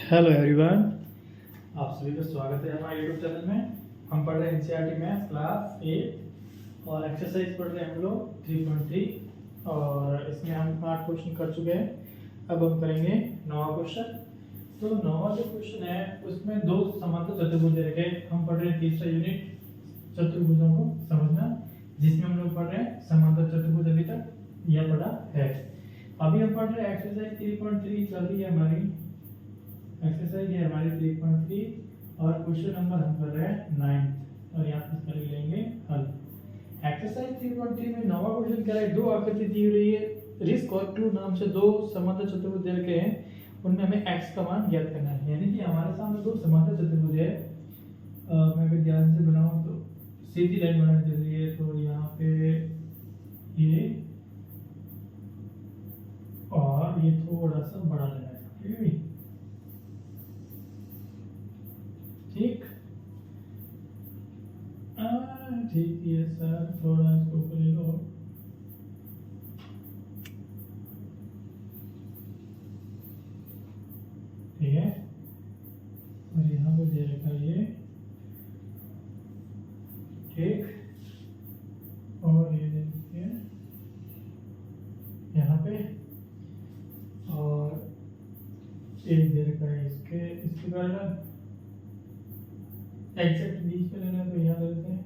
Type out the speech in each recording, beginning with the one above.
Hello everyone, आप सभी का स्वागत है हमारे यूट्यूब चैनल में। हम पढ़ रहे हैं एनसीईआरटी मैथ्स क्लास 8 और एक्सरसाइज पढ़ रहे हैं हम लोग 3.3 और इसमें हम 8 क्वेश्चन कर चुके हैं। अब हम करेंगे 9वां क्वेश्चन। तो 9वां जो क्वेश्चन है उसमें दो समांतर चतुर्भुज रखे हैं। हम पढ़ रहे हैं तीसरा यूनिट चतुर्भुजों को समझना, जिसमें हम लोग पढ़ रहे हैं समांतर चतुर्भुज। अभी तक यह पढ़ा है। अभी हम पढ़ रहे हैं एक्सरसाइज 3.3 चल रही है हमारी। एक्सरसाइज है हमारी 3.3 और क्वेश्चन नंबर हम कर रहे हैं 9 और यहाँ पे कर लेंगे हल। एक्सरसाइज 3.3 में 9वां क्वेश्चन कह रहा है, दो आकृति दी हुई है, रिस्क और क्लू नाम से दो समांतर चतुर्भुज दे रखे हैं, उनमें हमें x का मान ज्ञात करना है। यानी कि हमारे सामने दो समांतर चतुर्भुज है। मैं अगर ध्यान से बनाऊं तो सीधी लाइन बनानी जरूरी है। तो यहाँ पे ये और ये थोड़ा सा बड़ा लेना है, ठीक है। ठीक ठीक है सर, थोड़ा इसको ऊपर ले लो। ठीक है, और यहाँ पे दे रखा ये, ठीक, और ये दे रखिए यहाँ पे, और एक दे रखा है इसके कारण एग्जैक्ट बीच में लेना है। तो यहाँ लेते हैं,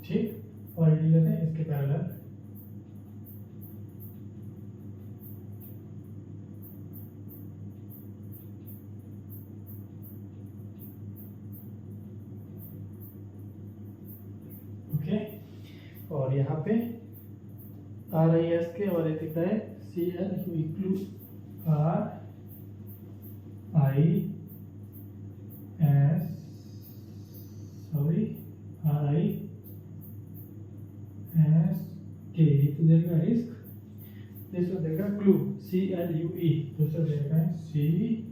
ठीक, और ये लेते हैं इसके पैरेलल। ओके, और यहाँ पे RIS के और ये दिखता है CL इक्वल RIS तो देगा रिस्क, दूसरा देगा क्लू CLUE, दूसरा देगा CLUE।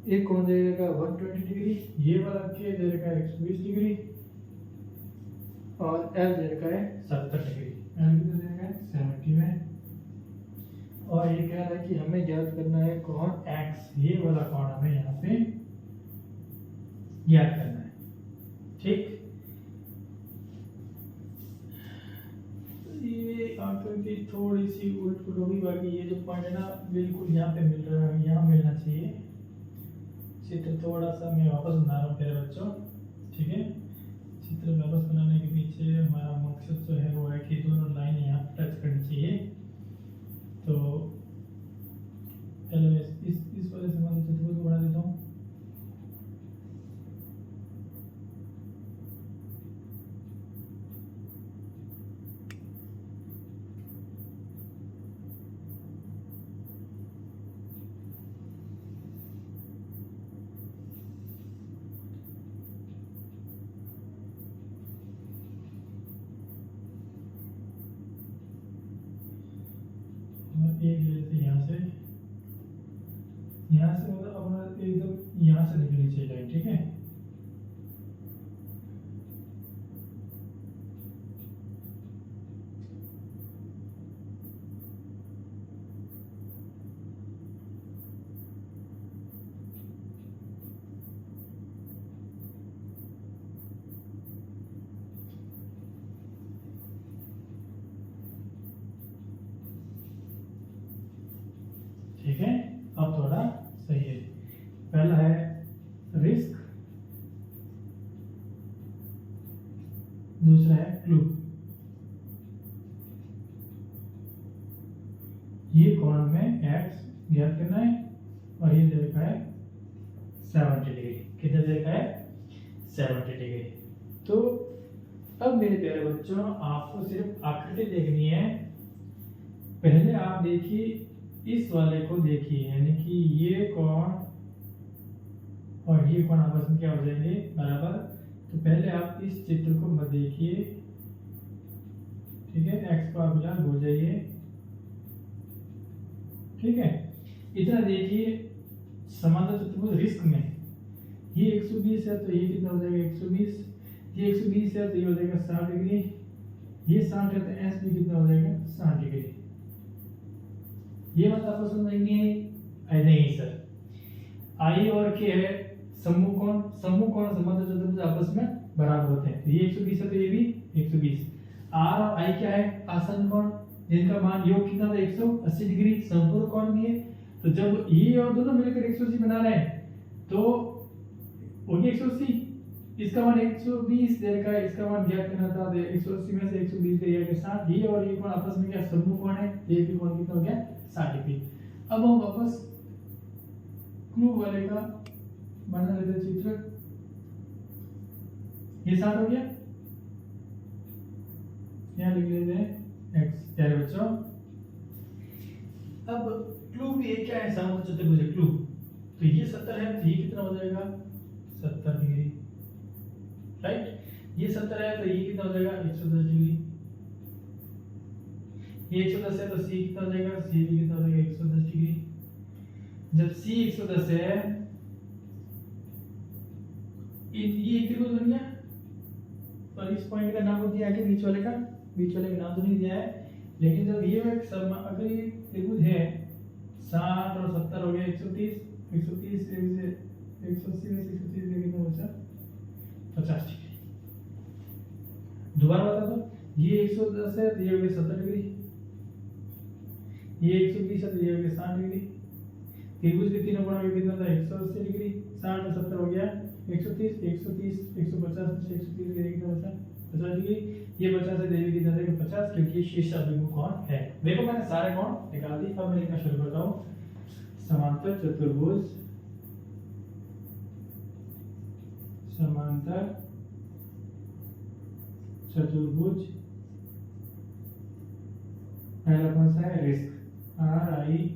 एक कौन देगा 120 डिग्री, ये वाला के दे रखा है 120 डिग्री, और L दे रखा है 70 डिग्री। L भी दे रखा है 70 में, और ये कह रहा है कि हमें ज्ञात करना है कौन X, ये वाला कौन हमें यहाँ पे ज्ञात करना है। ठीक, ये आकृति थोड़ी सी उलट पुलट होगी, बाकी ये जो पॉइंट है ना बिल्कुल यहाँ पे मिल रहा है, यहाँ मिलना चाहिए। चित्र थोड़ा सा मैं वापस बना रहा हूँ प्यारे बच्चों, ठीक है। चित्र वापस बनाने के पीछे हमारा मकसद जो है वो है कि दोनों लाइन यहाँ टच करनी चाहिए। तो पहले मैं इस वाले समांतर चतुर्भुज को बना देता हूँ। एक लेते यहाँ से मतलब अपना एकदम यहाँ से निकलनी चाहिए लाइन, ठीक है। ठीक है, अब थोड़ा सही है। पहला है रिस्क, दूसरा है क्लू। ये कोण में x ज्ञात करना है, और ये दे रखा है 70 डिग्री। कितना दे रखा है 70 डिग्री। तो अब मेरे प्यारे बच्चों, आपको सिर्फ आकृति देखनी है। पहले आप देखिए इस वाले को देखिए, यानी कि ये कोण और ये कोण आपस में क्या हो जाएंगे बराबर। तो पहले आप इस चित्र को मत देखिए, ठीक है। x को आप फिलहाल भूल जाइए, ठीक है। इतना देखिए समांतर चतुर्भुज रिस्क में ये 120 है तो ये कितना हो जाएगा 120, ये 120 है तो ये हो जाएगा 60 डिग्री, ये 60 है तो एस भी कितना हो जाएगा 60 डिग्री। ये बात आपको समझ नहीं नहीं सर, आई और के है समूह कोण समांतर चतुर्भुज आपस में बराबर होते हैं, तो ये 120 है तो ये भी 120। आर और आई क्या है आसन कोण, जिनका मान योग कितना था 180 डिग्री, संपूर्ण कोण भी है। तो जब ये और दोनों मिलकर 180 बना रहे हैं तो हो गया 180, इसका मान 120 दे रखा है, इसका मान ज्ञात करना था, 180 में से 120 गया कि 60, ये और ये कोण आपस में क्या समूह कोण है, ये भी कोण कितना हो गया 60 डिग्री। अब हम वापस क्लू वाले का बना लेते चित्र, ये 60 हो गया, यहाँ लिख लेते हैं x। प्यारे बच्चों अब क्लू भी क्या है समांतर चतुर्भुज क्लू, तो ये 70 है तो ये कितना हो जाएगा 70 डिग्री, राइट। ये 70 है तो ये कितना हो जाएगा 110 डिग्री, ये 110 है तो c कितना हो जाएगा, c भी कितना हो जाएगा 110 डिग्री। जब c 110 है ये त्रिभुज बन गया, और इस पॉइंट का नाम दिया है बीच वाले का, बीच वाले का नाम तो नहीं दिया है, लेकिन जब ये अगर ये त्रिभुज है 60 और 70 हो गया 130, 130 से 180 में से 130 कितना बचा 50 डिग्री। दोबारा बता दो, ये 110 है तो ये हो गया 70 डिग्री, ये 120 है तो ये हो गया 60 डिग्री, त्रिभुज के तीनों कोणों के कितना था 180 डिग्री, 60 और 70 हो गया 130, 130 150 में से 130 गया कितना बचा 50 डिग्री, ये 50 से देवी कितना देगा 50, क्योंकि शीर्ष अभिमुख कोण है। देखो मैंने सारे कोण निकाल दी, अब मैं लिखना शुरू करता हूं। समांतर चतुर्भुज, समांतर चतुर्भुज पहला कौन सा है रिस्क, RISK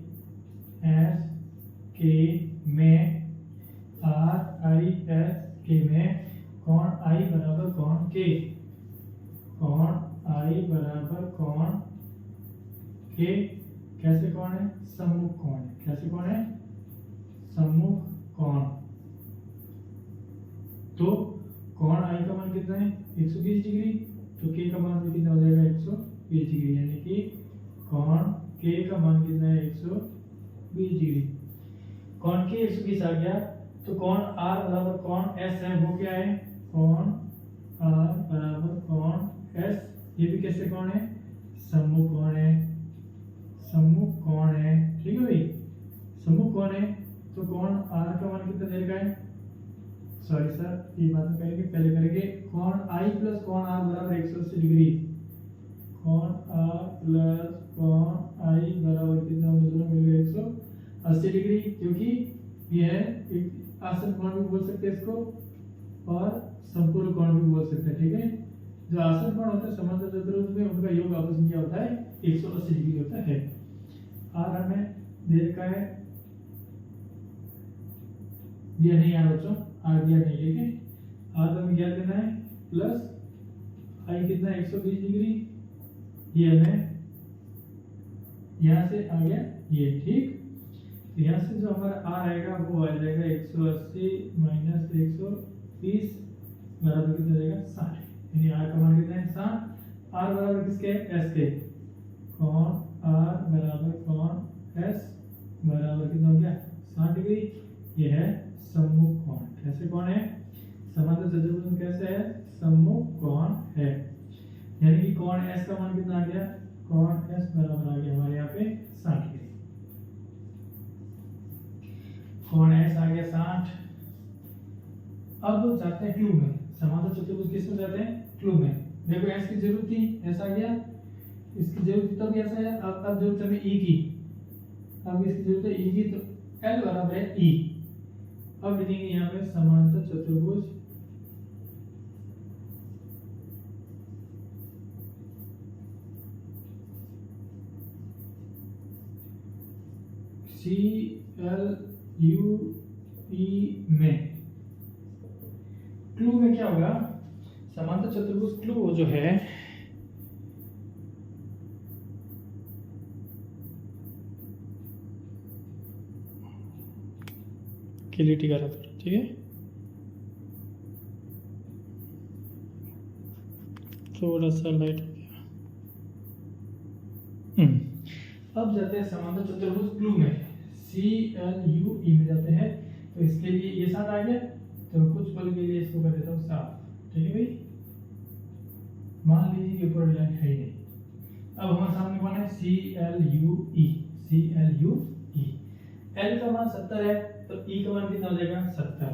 में, RISK में कोण I बराबर कोण K, कोण I बराबर कोण K कैसे कोण है सम्मुख कोण है, कैसे कोण है सम्मुख कोण। तो कोण I का मान कितना है 120 डिग्री, तो K का मान भी कितना हो जाएगा 120 डिग्री, यानी कि कोण K का मान कितना है 120 डिग्री। कोण K 120 आ गया, तो कोण R बराबर कोण S है, वो क्या है कोण R बराबर कोण S, ये भी कैसे कोण है सम्मुख कोण है, सम्मुख कोण है, ठीक है भाई सम्मुख कोण है। तो कोण R का मान कितना दे रखा है, सॉरी सर ये बात करेंगे पहले करेंगे, कोण I प्लस कोण R बराबर 180 डिग्री, कोण R प्लस कोण I बराबर कितना होगा, दोनों मिलकर 180 डिग्री, क्योंकि ये है एक आसन कोण भी बोल सकते हैं इसको और संपूर्ण कोण भी बोल सकते हैं, ठीक है। जो आसन कोण होता है समांतर चतुर्भुज में उनका योग आपस में क्या होता है 180 डिग्री होता है। और हमें दे रखा है दिया नहीं यार बच्चों, आर दिया नहीं, ठीक है। आर हमें क्या देना है प्लस आई कितना 120 डिग्री, ये हमें यहाँ से आ गया ये, ठीक। तो यहाँ से जो हमारा आर आएगा वो आ जाएगा 180 माइनस 130 बराबर कितना जाएगा 60, यानी आर का मान कितना है 60। आर बराबर किसके एस के, कोण आर बराबर कोण एस बराबर कितना हो गया 60 डिग्री, ये है सम्मुख कोण। कैसे कोण है समांतर चतुर्भुज में कैसे है सम्मुख कोण है, यानी कि कोण एस का मान कितना आ गया, कोण एस बराबर आ गया हमारे यहाँ पे 60 डिग्री, कोण एस आ गया 60। अब जाते हैं क्लू में, समांतर चतुर्भुज किस में जाते हैं क्लू में। देखो एस की जरूरत थी, ऐसा आ गया, इसकी जरूरत थी तब ऐसा है, अब जरूरत है ई की, अब इसकी जरूरत है ई की, तो एल बराबर है ई। अब लिखेंगे यहाँ पे समांतर चतुर्भुज CLUE में, क्लू में क्या होगा समांतर चतुर्भुज क्लू जो है क्लियरिटी करा थोड़ा, ठीक है। थोड़ा सा लाइट हो गया। अब जाते हैं समांतर चतुर्भुज क्लू में, CLUE में जाते हैं। तो इसके लिए ये 7 आ गया, तो कुछ पल के लिए इसको कर देता हूँ 7, ठीक है भाई। मान लीजिए कि ऊपर लाइन है ही नहीं। अब हमारे सामने कौन है, CLUE, CLUE। L का मान 70 है, तो E का मान कितना हो जाएगा, 70।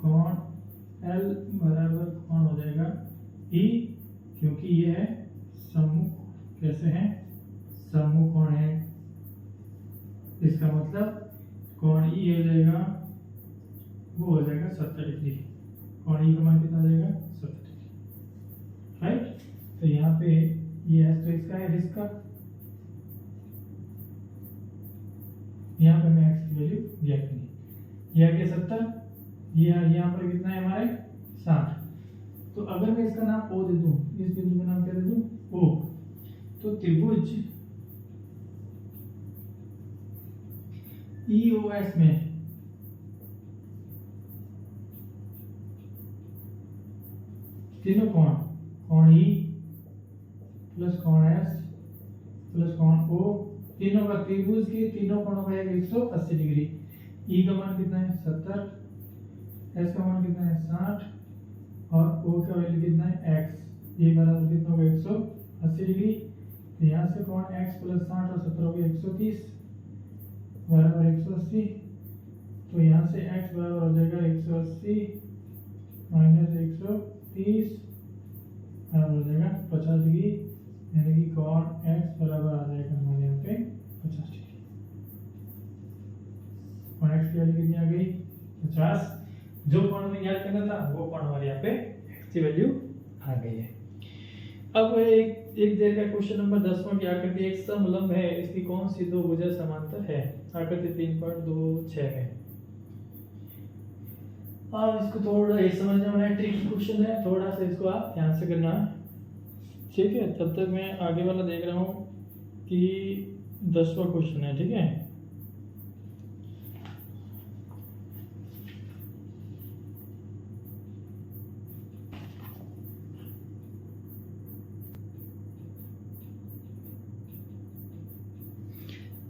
कौन L बराबर कौन हो जाएगा, E, क्योंकि ये है सम्मुख, कैसे है, सम्मुख कोण है। इसका मतलब कोण E हो जाएगा, वो हो जाएगा 70 डिग्री। कोण E का मान कितना हो जाएगा, 70 डिग्री, राइट। तो यहाँ पे ये है, तो इसका है इसका, यहाँ पे मैं x की वैल्यू दिया नहीं, ये आ गया 70, ये यहाँ पर कितना है हमारे 60। तो अगर मैं इसका नाम O दे दूं, इस बिंदु का नाम क्या दे दूं, O, तो त्रिभुज EOS में तीनों कोण, कोण E प्लस कोण S प्लस कोण O, तीनों का, त्रिभुज के तीनों कोणों का 180 डिग्री। E का मान कितना है, 70, S का मान कितना है, 60, और O का वैल्यू कितना है, x, ये बराबर कितना होगा, 180 डिग्री। तो यहाँ से कोण x प्लस 60 और 70 हो गया 130 बराबर 180। तो यहाँ से x बराबर हो जाएगा 180 माइनस 130 बराबर हो जाएगा 50 डिग्री, यानी कि कोण x बराबर आ जाएगा हमारे यहाँ पे 50 डिग्री। कोण x की वैल्यू कितनी आ गई, 50। जो कोण में याद करना था वो कोण हमारे यहाँ पे x की वैल्यू आ गई है। अब एक देर का क्वेश्चन नंबर 10वां की आकृति एक समलंब है, इसकी कौन सी दो भुजा समांतर है, आकृति 3.26 में। अब इसको थोड़ा ये समझना वाला ट्रिकी क्वेश्चन है, थोड़ा सा इसको आप ध्यान से करना, ठीक है। तब तक मैं आगे वाला देख रहा हूँ कि 10वां क्वेश्चन है, ठीक है।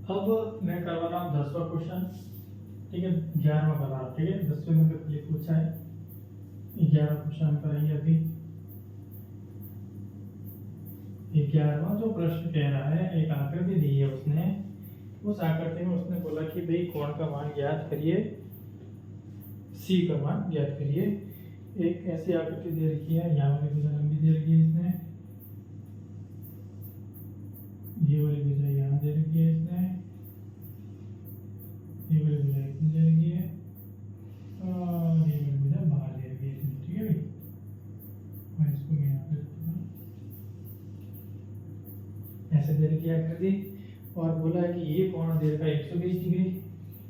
अब मैं करवा रहा हूँ 10वां क्वेश्चन, ठीक है। 11वां करवा रहा हूँ, ठीक है। 10वें में तो ये पूछा है, 11वां क्वेश्चन हम करेंगे अभी। 11वां जो प्रश्न कह रहा है, एक आकृति दी है उसने, उस आकृति में उसने बोला कि भाई कोण का मान ज्ञात करिए, C का मान ज्ञात करिए। एक ऐसी आकृति दे रखी है, यहाँ वाली भुजा लंबी दे रखी है इसने, ये वाली भुजा यहाँ दे रखी है इसने, ये वाली भुजा इतनी दे रखी है, और ये वाली भुजा बाहर दे रखी है इसने, ठीक है भाई। और इसको मैं यहाँ पे ऐसे दे रखी है आकृति, और बोला है कि ये कोण दे रखा है 120 डिग्री,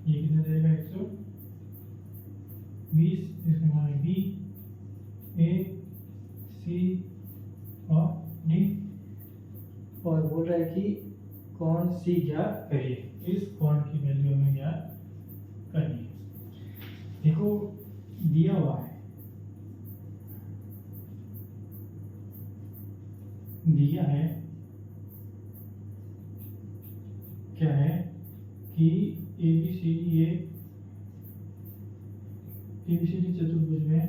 ये कितना दे रखा है 120, इसका मान है B, A, C और D, और बोल रहा है कि कोण C ज्ञात करिए, इस कोण की वैल्यू हमें ज्ञात करनी है। देखो दिया हुआ है, दिया है क्या है कि ABCD चतुर्भुज में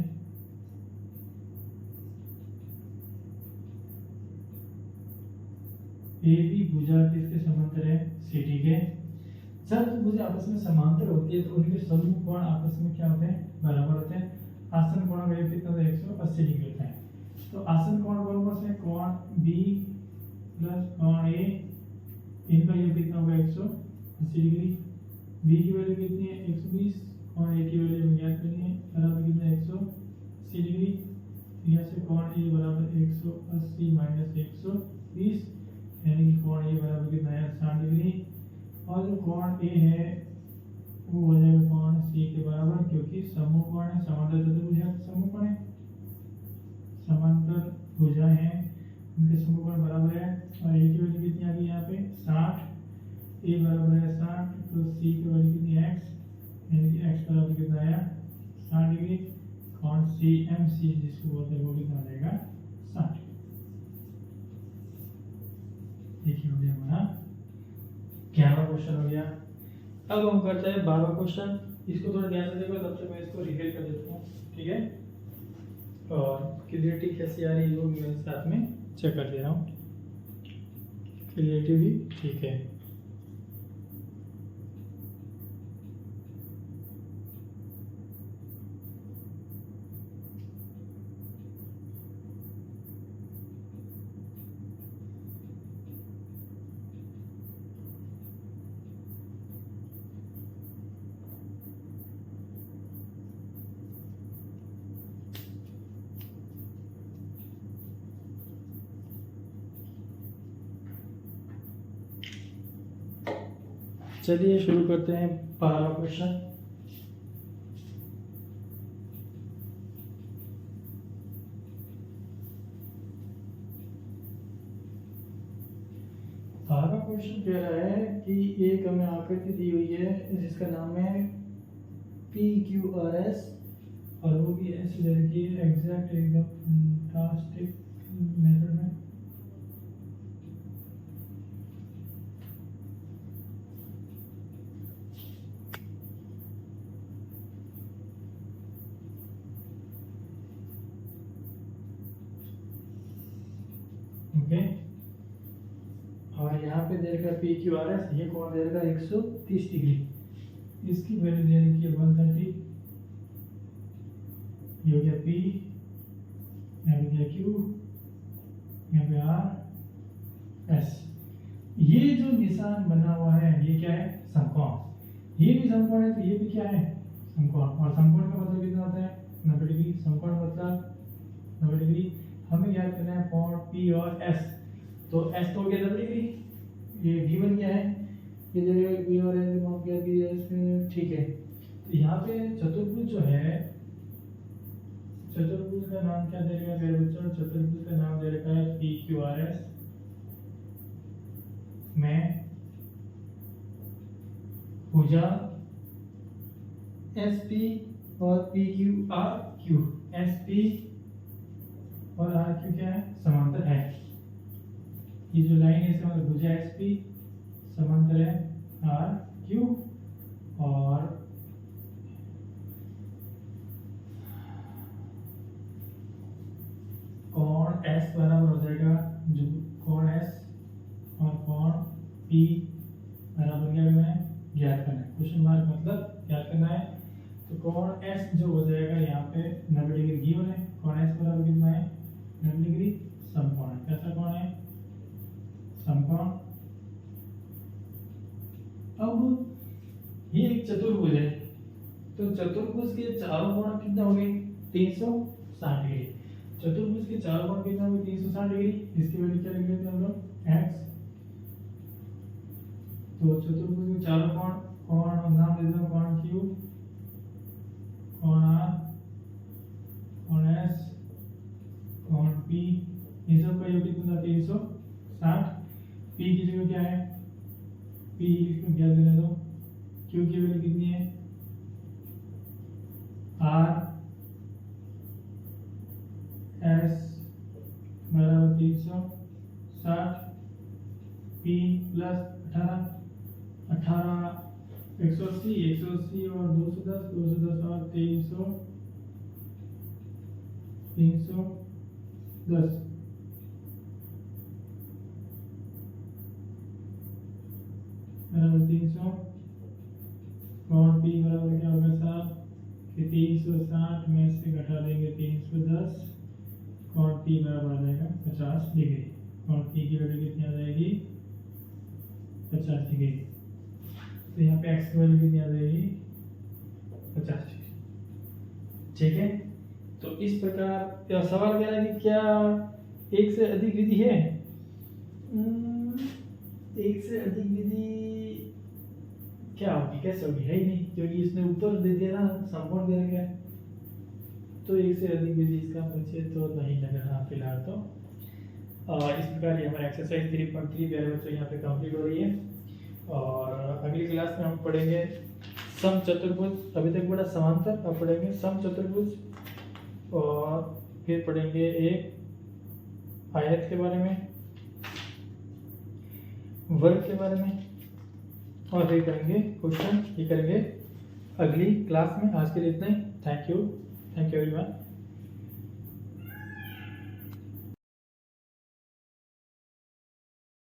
AB भुजा किसके समांतर है, CD के। जब भुजा आपस में समांतर होती है तो उनके समूह कोण आपस में क्या होते हैं, बराबर होते हैं। आसन कोण का योग कितना होता है, 180 डिग्री होता है। तो आसन कोण बराबर से कोण B प्लस कोण A, इनका योग कितना होगा, 180 डिग्री। B की वैल्यू कितनी है, 120, कोण A की वैल्यू ज्ञात करनी है, बराबर कितना है, 180 डिग्री। यहाँ से कोण A बराबर 180 माइनस 120, यानी कि कोण A बराबर कितना है, 60 डिग्री। और जो कोण A है वो हो जाएगा कोण C के बराबर, क्योंकि समूह कोण है, समांतर चतुर्भुज है, समूह कोण है, समांतर भुजा है, उनके समूह कोण बराबर है। और A की वैल्यू कितनी आ गई यहाँ पे, 60, A बराबर है 60, तो C की वैल्यू कितनी है, x, यानी कि एक्स बराबर कितना आया 60 डिग्री, कॉन सी एम सी जिसको बोलते हैं वो कितना आ जाएगा 60। देखिए हो गया हमारा 11वां क्वेश्चन हो गया। अब हम करते हैं 12वां क्वेश्चन। इसको थोड़ा ध्यान से देखो, तब तक मैं इसको रिवील कर देता हूँ, ठीक है। और क्लियरिटी कैसी आ रही है वो मैं साथ में चेक कर दे रहा हूँ। क्लियरिटी भी ठीक है। चलिए शुरू करते हैं 12वां क्वेश्चन। बारहवां क्वेश्चन कह रहा है कि एक हमें आकृति दी हुई है जिसका नाम है PQRS और वो भी ऐसी लड़की एग्जैक्ट एकदम फैंटास्टिक मेथड में। ओके, और यहाँ पे दे रखा PQRS, ये कौन दे रखा 130 डिग्री, इसकी वैल्यू दे रखी है 130। ये हो गया P, यहाँ पे गया Q, यहाँ पे R S। ये जो निशान बना हुआ है ये क्या है समकोण। ये भी समकोण है तो ये भी क्या है समकोण। और समकोण का मतलब कितना होता है 90 डिग्री। समकोण मतलब 90 डिग्री। हमें याद करना है कोण P और S। तो S तो हो गया 90 डिग्री, ये V1 क्या है, ये जगह V और S माप किया कि S, ठीक है। तो यहाँ पे चतुर्भुज जो है, चतुर्भुज का नाम क्या दे रखा है मेरे बच्चों, चतुर्भुज का नाम दे रखा है PQRS में भुजा SP और PQRQ। SP और RQ क्या है समांतर है। ये जो लाइन है इसका मतलब भुजा SP समांतर है RQ, और कोण S बराबर हो जाएगा जो कोण S और कोण P बराबर क्या करना है ज्ञात करना है। क्वेश्चन मार्क मतलब ज्ञात करना है। तो कोण S जो हो जाएगा यहाँ पे 90 डिग्री गिवन है। कोण S बराबर कितना है 90 डिग्री, समकोण है। कैसा कोण है समकोण। अब ये एक चतुर्भुज है, तो चतुर्भुज के चारों कोण कितना हो गए 360 डिग्री। चतुर्भुज के चारों कोण कितना हो गए 360 डिग्री। इसकी वैल्यू क्या लिख लेते हैं हम लोग x। तो चतुर्भुज के चारों कोण, कोण नाम दे देते हैं कोण Q, कोण R, कोण S, कोण P, ये सब का योग कितना 360। P की जगह क्या है P इसको क्या देने दो, Q की वैल्यू कितनी है R S बराबर 360। P प्लस 18 180 और 210 और 310 बराबर 300। कोण P बराबर क्या होगा 7 कि 360 में से घटा देंगे 310, कोण P बराबर आ जाएगा 50 डिग्री। कोण P की वैल्यू कितनी आ जाएगी 50 डिग्री। तो यहाँ पे x की वैल्यू कितनी आ जाएगी 50 डिग्री, ठीक है। तो इस प्रकार सवाल कह रहा है कि क्या एक से अधिक विधि है। एक से अधिक विधि क्या होगी, कैसे होगी, है ही नहीं, क्योंकि इसने उत्तर दे दिया ना समकोण दे रखा है। तो एक से अधिक विधि इसका मुझे तो नहीं लग रहा फिलहाल। तो इस प्रकार ये हमारा एक्सरसाइज 3.3 प्यारे बच्चों यहाँ पे कंप्लीट हो रही है। और अगली क्लास में हम पढ़ेंगे सम चतुर्भुज अभी तक पढ़ा समांतर, अब पढ़ेंगे सम चतुर्भुज और फिर पढ़ेंगे एक आयत के बारे में, वर्ग के बारे में और फिर करेंगे क्वेश्चन। ये करेंगे अगली क्लास में। आज के लिए इतना ही। Thank you everyone.